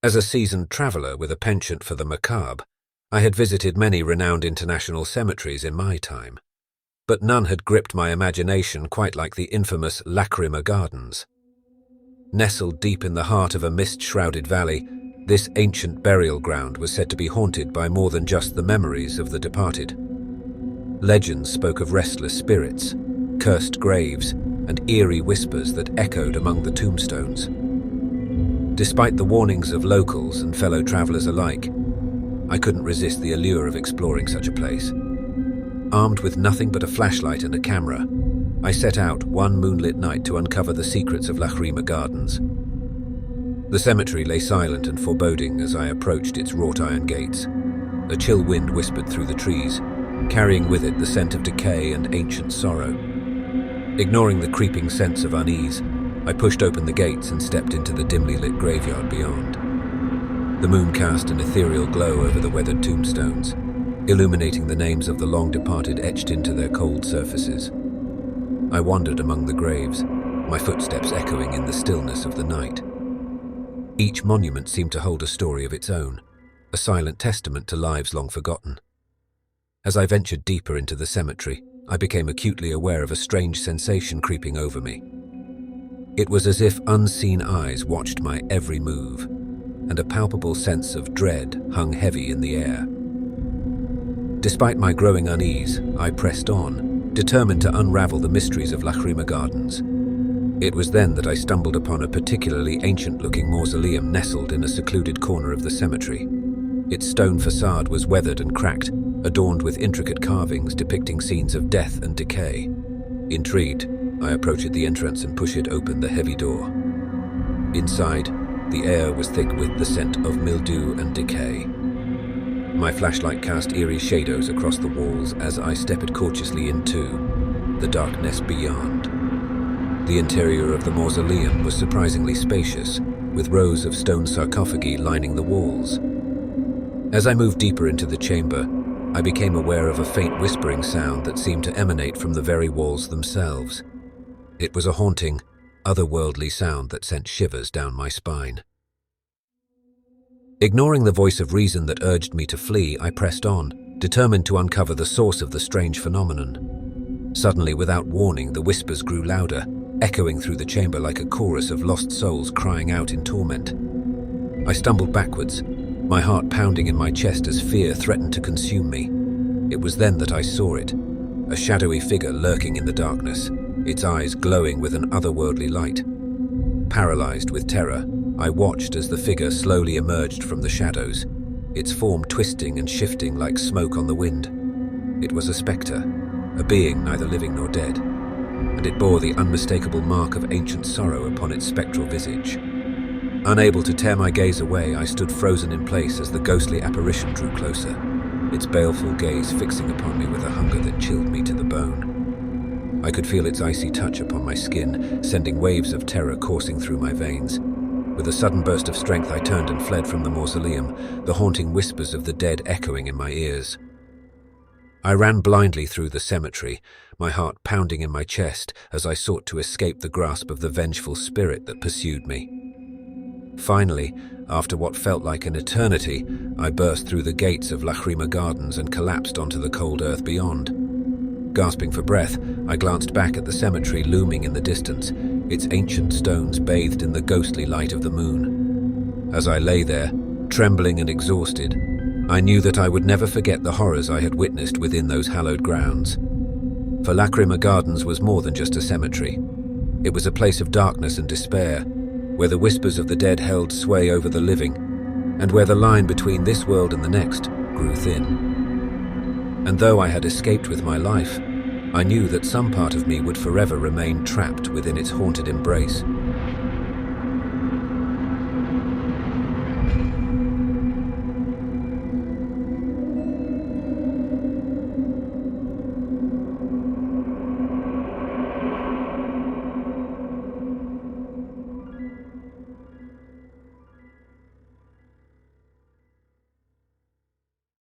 As a seasoned traveller with a penchant for the macabre, I had visited many renowned international cemeteries in my time, but none had gripped my imagination quite like the infamous Lacrima Gardens. Nestled deep in the heart of a mist-shrouded valley, this ancient burial ground was said to be haunted by more than just the memories of the departed. Legends spoke of restless spirits, cursed graves, and eerie whispers that echoed among the tombstones. Despite the warnings of locals and fellow travelers alike, I couldn't resist the allure of exploring such a place. Armed with nothing but a flashlight and a camera, I set out one moonlit night to uncover the secrets of Lacrima Gardens. The cemetery lay silent and foreboding as I approached its wrought iron gates. A chill wind whispered through the trees, carrying with it the scent of decay and ancient sorrow. Ignoring the creeping sense of unease, I pushed open the gates and stepped into the dimly lit graveyard beyond. The moon cast an ethereal glow over the weathered tombstones, illuminating the names of the long-departed etched into their cold surfaces. I wandered among the graves, my footsteps echoing in the stillness of the night. Each monument seemed to hold a story of its own, a silent testament to lives long forgotten. As I ventured deeper into the cemetery, I became acutely aware of a strange sensation creeping over me. It was as if unseen eyes watched my every move, and a palpable sense of dread hung heavy in the air. Despite my growing unease, I pressed on, determined to unravel the mysteries of Lacrima Gardens. It was then that I stumbled upon a particularly ancient-looking mausoleum nestled in a secluded corner of the cemetery. Its stone facade was weathered and cracked, adorned with intricate carvings depicting scenes of death and decay. Intrigued, I approached the entrance and pushed open the heavy door. Inside, the air was thick with the scent of mildew and decay. My flashlight cast eerie shadows across the walls as I stepped cautiously into the darkness beyond. The interior of the mausoleum was surprisingly spacious, with rows of stone sarcophagi lining the walls. As I moved deeper into the chamber, I became aware of a faint whispering sound that seemed to emanate from the very walls themselves. It was a haunting, otherworldly sound that sent shivers down my spine. Ignoring the voice of reason that urged me to flee, I pressed on, determined to uncover the source of the strange phenomenon. Suddenly, without warning, the whispers grew louder, echoing through the chamber like a chorus of lost souls crying out in torment. I stumbled backwards, my heart pounding in my chest as fear threatened to consume me. It was then that I saw it, a shadowy figure lurking in the darkness, its eyes glowing with an otherworldly light. Paralyzed with terror, I watched as the figure slowly emerged from the shadows, its form twisting and shifting like smoke on the wind. It was a spectre, a being neither living nor dead, and it bore the unmistakable mark of ancient sorrow upon its spectral visage. Unable to tear my gaze away, I stood frozen in place as the ghostly apparition drew closer, its baleful gaze fixing upon me with a hunger that chilled me to the bone. I could feel its icy touch upon my skin, sending waves of terror coursing through my veins. With a sudden burst of strength, I turned and fled from the mausoleum, the haunting whispers of the dead echoing in my ears. I ran blindly through the cemetery, my heart pounding in my chest as I sought to escape the grasp of the vengeful spirit that pursued me. Finally, after what felt like an eternity, I burst through the gates of Lacrima Gardens and collapsed onto the cold earth beyond. Gasping for breath, I glanced back at the cemetery looming in the distance, its ancient stones bathed in the ghostly light of the moon. As I lay there, trembling and exhausted, I knew that I would never forget the horrors I had witnessed within those hallowed grounds. For Lacrima Gardens was more than just a cemetery. It was a place of darkness and despair, where the whispers of the dead held sway over the living, and where the line between this world and the next grew thin. And though I had escaped with my life, I knew that some part of me would forever remain trapped within its haunted embrace,